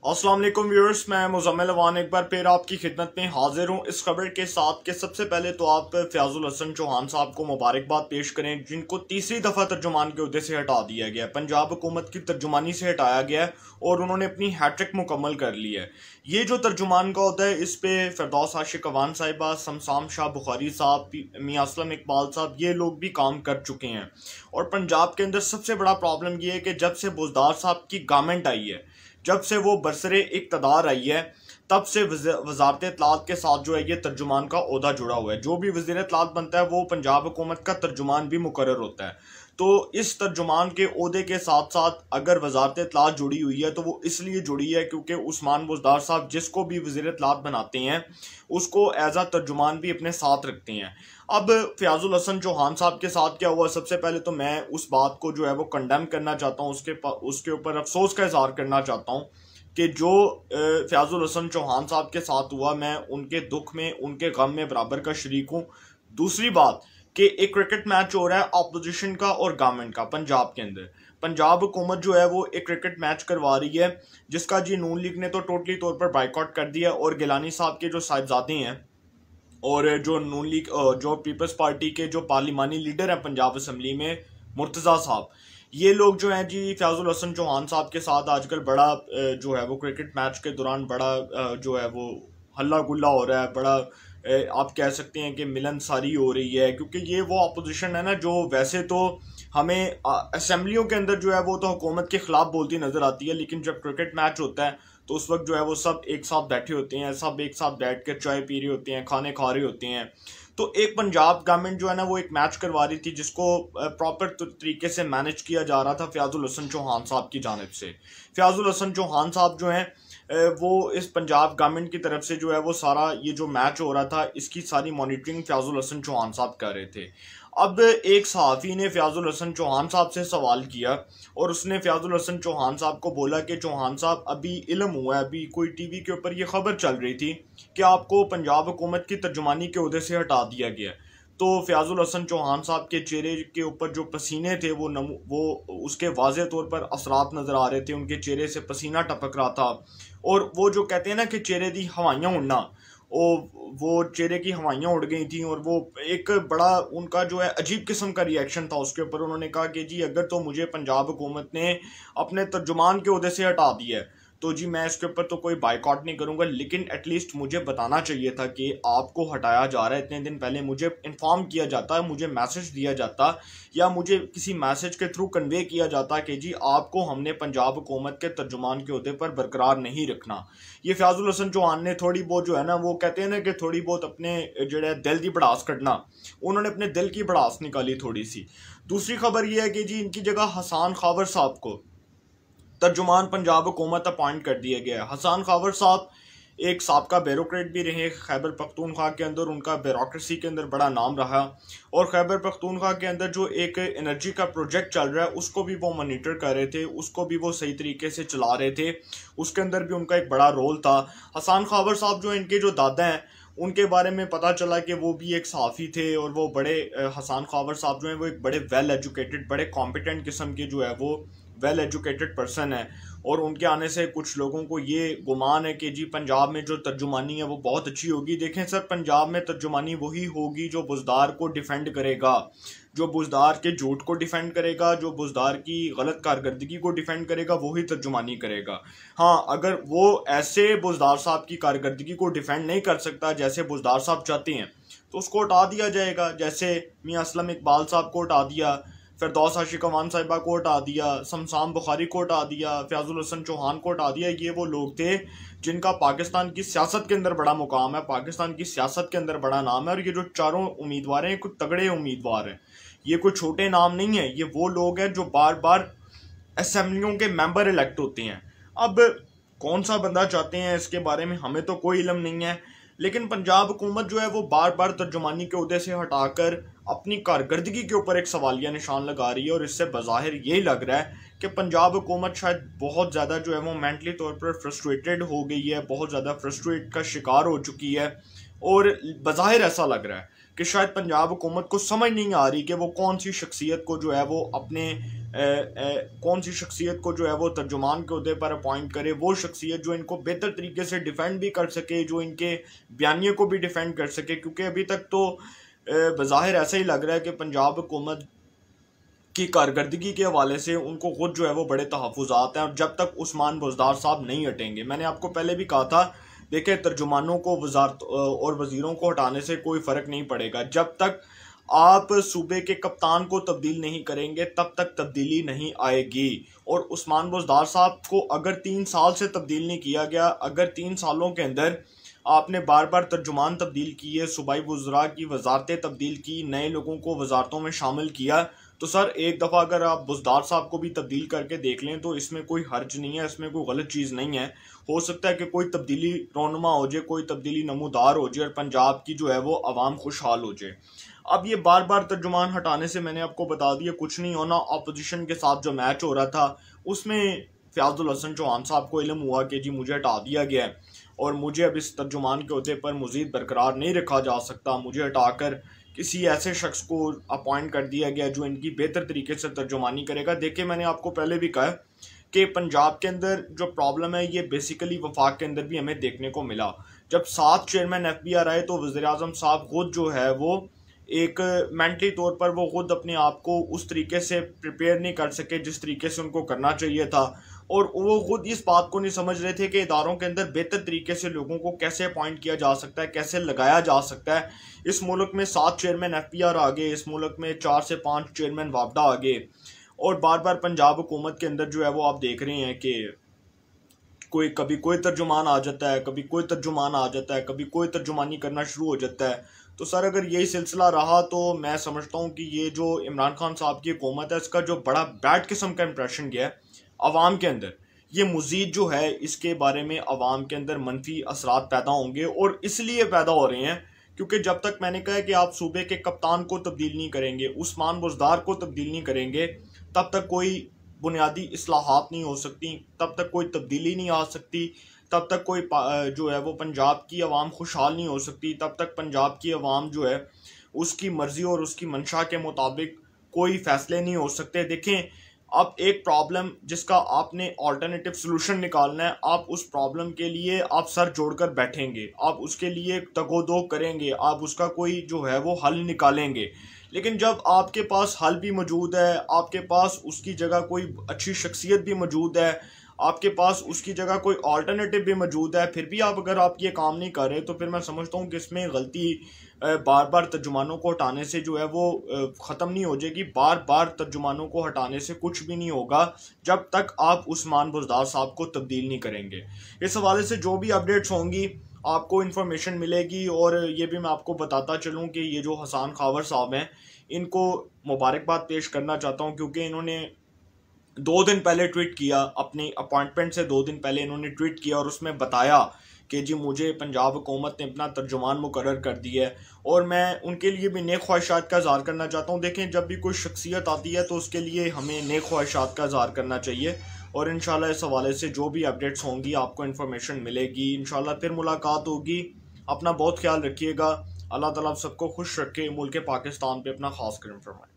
अस्सलाम वालेकुम व्यूअर्स, मैं मुज़म्मिल अवान एक बार फिर आपकी खिदमत में हाजिर हूँ इस खबर के साथ कि सबसे पहले तो आप फ़याज़ुल हसन चौहान साहब को मुबारकबाद पेश करें, जिनको तीसरी दफ़ा तर्जुमान के ओहदे से हटा दिया गया। पंजाब हुकूमत की तर्जुमानी से हटाया गया है और उन्होंने अपनी हैट्रिक मुकम्मल कर ली है। ये जो तर्जुमान का होता है, इस पर फ़िरदौस आशिक अवान साहिबा, शमशाम शाह बुखारी साहब, मियां असलम इकबाल साहब, ये लोग भी काम कर चुके हैं। और पंजाब के अंदर सबसे बड़ा प्रॉब्लम ये है कि जब से बुज़दार साहब की गवर्नमेंट आई है, जब से वो बरसरे इक़्तिदार आई है, तब से वजारत इत्तलात के साथ जो है ये तर्जुमान का ओहदा जुड़ा हुआ है। जो भी वज़ीर इत्तलात बनता है वो पंजाब हुकूमत का तर्जुमान भी मुकर्रर होता है। तो इस तर्जुमान के ओहदे के साथ साथ अगर वजारत इत्तलात जुड़ी हुई है तो वो इसलिए जुड़ी है क्योंकि उस्मान बुज़दार साहब जिसको भी वज़ीर इत्तलात बनाते हैं उसको एज आ तर्जुमान भी अपने साथ रखते हैं। अब फ़याज़ुल हसन चौहान साहब के साथ क्या हुआ, सबसे पहले तो मैं उस बात को जो है वो कंडेम करना चाहता हूँ, उसके ऊपर अफसोस का इज़हार करना चाहता हूँ कि जो फ़याज़ुल हसन चौहान साहब के साथ हुआ, मैं उनके दुख में उनके गम में बराबर का शरीक हूँ। दूसरी बात कि एक क्रिकेट मैच हो रहा है अपोजिशन का और गवर्नमेंट का पंजाब के अंदर। पंजाब हुकूमत जो है वो एक क्रिकेट मैच करवा रही है जिसका जी नून लीग ने तो टोटली तौर पर बाइकआउट कर दिया, और गिलानी साहब के जो साहिबजादे हैं और जो नून लीग जो पीपल्स पार्टी के जो पार्लिमानी लीडर हैं पंजाब असम्बली में, मुर्तज़ा साहब, ये लोग जो हैं जी फ़याज़ुल हसन चौहान साहब के साथ आजकल बड़ा जो है वो क्रिकेट मैच के दौरान बड़ा जो है वो हल्ला गुल्ला हो रहा है, बड़ा आप कह सकते हैं कि मिलनसारी हो रही है, क्योंकि ये वो अपोजिशन है ना जो वैसे तो हमें असम्बलियों के अंदर जो है वो तो हुकूमत के खिलाफ बोलती नजर आती है, लेकिन जब क्रिकेट मैच होता है तो उस वक्त जो है वो सब एक साथ बैठे होते हैं, सब एक साथ बैठ कर चाय पी रहे होते हैं, खाने खा रहे होते हैं। तो एक पंजाब गवर्नमेंट जो है ना वो एक मैच करवा रही थी जिसको प्रॉपर तरीके से मैनेज किया जा रहा था फ़याज़ुल हसन चौहान साहब की जानिब से। फ़याज़ुल हसन चौहान साहब जो हैं वो इस पंजाब गवर्नमेंट की तरफ से जो है वो सारा ये जो मैच हो रहा था इसकी सारी मॉनिटरिंग फ़याज़ुल हसन चौहान साहब कर रहे थे। अब एक सहाफ़ी ने फ़याज़ुल हसन चौहान साहब से सवाल किया और उसने फ़याज़ुल हसन चौहान साहब को बोला कि चौहान साहब, अभी इल्म हुआ है, अभी कोई टीवी के ऊपर ये खबर चल रही थी कि आपको पंजाब हुकूमत की तर्जुमानी के ओहदे से हटा दिया गया। तो फ़याज़ुल हसन चौहान साहब के चेहरे के ऊपर जो पसीने थे वो उसके वाज़े तौर पर असरात नज़र आ रहे थे, उनके चेहरे से पसीना टपक रहा था। और वो जो कहते हैं ना कि चेहरे दी हवाइयाँ उड़ना, वो चेहरे की हवाइयाँ उड़ गई थी, और वो एक बड़ा उनका जो है अजीब किस्म का रिएक्शन था उसके ऊपर। उन्होंने कहा कि जी अगर तो मुझे पंजाब हुकूमत ने अपने तर्जुमान के ओहदे से हटा दिया है तो जी मैं इसके ऊपर तो कोई बाइकआउट नहीं करूंगा, लेकिन एटलीस्ट मुझे बताना चाहिए था कि आपको हटाया जा रहा है। इतने दिन पहले मुझे इन्फॉर्म किया जाता, मुझे मैसेज दिया जाता, या मुझे किसी मैसेज के थ्रू कन्वे किया जाता कि जी आपको हमने पंजाब हुकूमत के तर्जुमान के ओहदे पर बरकरार नहीं रखना। ये फ़याज़ुल हसन चौहान ने थोड़ी बहुत जो है ना वो कहते हैं ना कि थोड़ी बहुत अपने जो है दिल की भड़ास कटना, उन्होंने अपने दिल की भड़ास निकाली थोड़ी सी। दूसरी खबर यह है कि जी इनकी जगह हसन खावर साहब को तर्जुमान पंजाब हुकूमत अपॉइंट कर दिया गया है। हसन खावर साहब एक साबका ब्यूरोक्रेट भी रहे खैबर पख्तूनख्वा के अंदर, उनका ब्यूरोक्रेसी के अंदर बड़ा नाम रहा, और खैबर पख्तूनख्वा के अंदर जो एक एनर्जी का प्रोजेक्ट चल रहा है उसको भी वो मॉनिटर कर रहे थे, उसको भी वो सही तरीके से चला रहे थे, उसके अंदर भी उनका एक बड़ा रोल था। हसन खावर साहब जो इनके जो दादा हैं उनके बारे में पता चला कि वो भी एक सहाफ़ी थे, और वो बड़े हसन खावर साहब जो हैं वो एक बड़े वेल एजुकेटेड, बड़े कॉम्पिटेंट किस्म के जो है वो वेल एजुकेटेड पर्सन है। और उनके आने से कुछ लोगों को ये गुमान है कि जी पंजाब में जो तर्जुमानी है वो बहुत अच्छी होगी। देखें सर, पंजाब में तर्जुमानी वही होगी जो बुज़दार को डिफेंड करेगा, जो बुज़दार के झूठ को डिफेंड करेगा, जो बुज़दार की गलत कारकर्दगी को डिफेंड करेगा, वही तर्जुमानी करेगा। हाँ, अगर वो ऐसे बुज़दार साहब की कारकर्दगी को डिफेंड नहीं कर सकता जैसे बुज़दार साहब चाहते हैं तो उसको हटा दिया जाएगा। जैसे मियां असलम इकबाल साहब को हटा दिया, फ़िरदौस आशिक अवान साहिबा को हटा दिया, शमशाम बुखारी को हटा दिया, फ़याज़ुल हसन चौहान को हटा दिया। ये वो लोग थे जिनका पाकिस्तान की सियासत के अंदर बड़ा मुकाम है, पाकिस्तान की सियासत के अंदर बड़ा नाम है, और ये जो चारों उम्मीदवार हैं कुछ तगड़े उम्मीदवार हैं, ये कोई छोटे नाम नहीं है। ये वो लोग हैं जो बार बार असम्बलियों के मेंबर इलेक्ट होते हैं। अब कौन सा बंदा चाहते हैं इसके बारे में हमें तो कोई इल्म नहीं है, लेकिन पंजाब हुकूमत जो है वो बार बार तर्जुमानी के ओहदे से हटाकर अपनी कारकर्दगी के ऊपर एक सवालिया निशान लगा रही है, और इससे बज़ाहिर यही लग रहा है कि पंजाब हुकूमत शायद बहुत ज़्यादा जो है वो मेंटली तौर पर फ्रस्ट्रेटेड हो गई है, बहुत ज़्यादा फ्रस्ट्रेट का शिकार हो चुकी है। और बज़ाहिर ऐसा लग रहा है कि शायद पंजाब हुकूमत को समझ नहीं आ रही कि वो कौन सी शख्सियत को जो है वो अपने कौन सी शख्सियत को जो है वो तर्जुमान के अहदे पर अपॉइंट करे, वो शख्सियत जो इनको बेहतर तरीके से डिफेंड भी कर सके, जो इनके बयानिए को भी डिफेंड कर सके। क्योंकि अभी तक तो बज़ाहिर ऐसा ही लग रहा है कि पंजाब हुकूमत की कारकर्दगी के हवाले से उनको खुद जो है वो बड़े तहफ़्फ़ुज़ात हैं, और जब तक उस्मान बुज़दार साहब नहीं हटेंगे, मैंने आपको पहले भी कहा था, देखिए तर्जुमानों को वजारत और वज़ीरों को हटाने से कोई फ़र्क नहीं पड़ेगा। जब तक आप सूबे के कप्तान को तब्दील नहीं करेंगे तब तक तब्दीली नहीं आएगी। और उस्मान बुज़दार साहब को अगर 3 साल से तब्दील नहीं किया गया, अगर 3 सालों के अंदर आपने बार बार तर्जुमान तब्दील किए, सूबाई वज़रा की वजारतें तब्दील की, नए लोगों को वजारतों में शामिल किया, तो सर एक दफ़ा अगर आप बुज़दार साहब को भी तब्दील करके देख लें तो इसमें कोई हर्ज नहीं है, इसमें कोई गलत चीज़ नहीं है। हो सकता है कि कोई तब्दीली रोनुमा हो जाए, कोई तब्दीली नमूदार हो जाए और पंजाब की जो है वो अवाम खुशहाल हो जाए। अब ये बार बार तर्जुमान हटाने से मैंने आपको बता दिया कुछ नहीं होना। अपोजिशन के साथ जो मैच हो रहा था उसमें फ़याज़ुल हसन चौहान साहब को इल्म हुआ कि जी मुझे हटा दिया गया है और मुझे अब इस तर्जुमान के अहदे पर मज़ीद बरकरार नहीं रखा जा सकता, मुझे हटाकर किसी ऐसे शख्स को अपॉइंट कर दिया गया जो इनकी बेहतर तरीके से तर्जुमानी करेगा। देखिए मैंने आपको पहले भी कहा कि पंजाब के अंदर जो प्रॉब्लम है ये बेसिकली वफाक के अंदर भी हमें देखने को मिला। जब 7 चेयरमैन FBR आए तो वज़ीर आज़म साहब खुद जो है वो एक मेंटली तौर पर वो खुद अपने आप को उस तरीके से प्रिपेयर नहीं कर सके जिस तरीके से उनको करना चाहिए था, और वो खुद इस बात को नहीं समझ रहे थे कि इदारों के अंदर बेहतर तरीके से लोगों को कैसे अपॉइंट किया जा सकता है, कैसे लगाया जा सकता है। इस मुल्क में 7 चेयरमैन FBR आ गए, इस मुल्क में 4 से 5 चेयरमैन वापडा आ गए, और बार बार पंजाब हुकूमत के अंदर जो है वो आप देख रहे हैं कि कभी कोई तर्जुमान आ जाता है, कभी कोई तर्जुमान आ जाता है, कभी कोई तर्जुमानी करना शुरू हो जाता है। तो सर अगर यही सिलसिला रहा तो मैं समझता हूँ कि ये जो इमरान खान साहब की हुकूमत है इसका जो बड़ा बैड किस्म का इंप्रेशन गया है अवाम के अंदर, ये मज़ीद जो है इसके बारे में अवाम के अंदर मनफी असरात पैदा होंगे। और इसलिए पैदा हो रहे हैं क्योंकि जब तक मैंने कहा कि आप सूबे के कप्तान को तब्दील नहीं करेंगे, उस्मान बुज़दार को तब्दील नहीं करेंगे, तब तक कोई बुनियादी इस्लाहात नहीं हो सकती, तब तक कोई तब्दीली नहीं आ सकती, तब तक कोई जो है वो पंजाब की आवाम खुशहाल नहीं हो सकती, तब तक पंजाब की आवाम जो है उसकी मर्ज़ी और उसकी मंशा के मुताबिक कोई फ़ैसले नहीं हो सकते। देखें अब एक प्रॉब्लम जिसका आपने ऑल्टरनेटिव सोल्यूशन निकालना है, आप उस प्रॉब्लम के लिए आप सर जोड़कर बैठेंगे, आप उसके लिए तगोदो करेंगे, आप उसका कोई जो है वो हल निकालेंगे। लेकिन जब आपके पास हल भी मौजूद है, आपके पास उसकी जगह कोई अच्छी शख्सियत भी मौजूद है, आपके पास उसकी जगह कोई अल्टरनेटिव भी मौजूद है, फिर भी आप अगर आप ये काम नहीं कर रहे तो फिर मैं समझता हूँ कि इसमें गलती बार बार तर्जुमानों को हटाने से जो है वो ख़त्म नहीं हो जाएगी। बार बार तर्जुमानों को हटाने से कुछ भी नहीं होगा जब तक आप उस्मान बुज़दार साहब को तब्दील नहीं करेंगे। इस हवाले से जो भी अपडेट्स होंगी आपको इन्फॉर्मेशन मिलेगी। और ये भी मैं आपको बताता चलूँ कि ये जो हसन खावर साहब हैं इनको मुबारकबाद पेश करना चाहता हूँ, क्योंकि इन्होंने 2 दिन पहले ट्वीट किया, अपनी अपॉइंटमेंट से 2 दिन पहले इन्होंने ट्वीट किया और उसमें बताया कि जी मुझे पंजाब हुकूमत ने अपना तर्जुमान मुकर्रर कर दिया है। और मैं उनके लिए भी नेक ख्वाहिशात का इज़हार करना चाहता हूँ। देखें जब भी कोई शख्सियत आती है तो उसके लिए हमें नेक ख्वाहिशात का इज़हार करना चाहिए, और इंशाल्लाह इस हवाले से जो भी अपडेट्स होंगी आपको इन्फॉर्मेशन मिलेगी। इंशाल्लाह फिर मुलाकात होगी। अपना बहुत ख्याल रखिएगा। अल्लाह ताला सबको खुश रखे। मुल्क पाकिस्तान पे अपना खास करम फरमाए।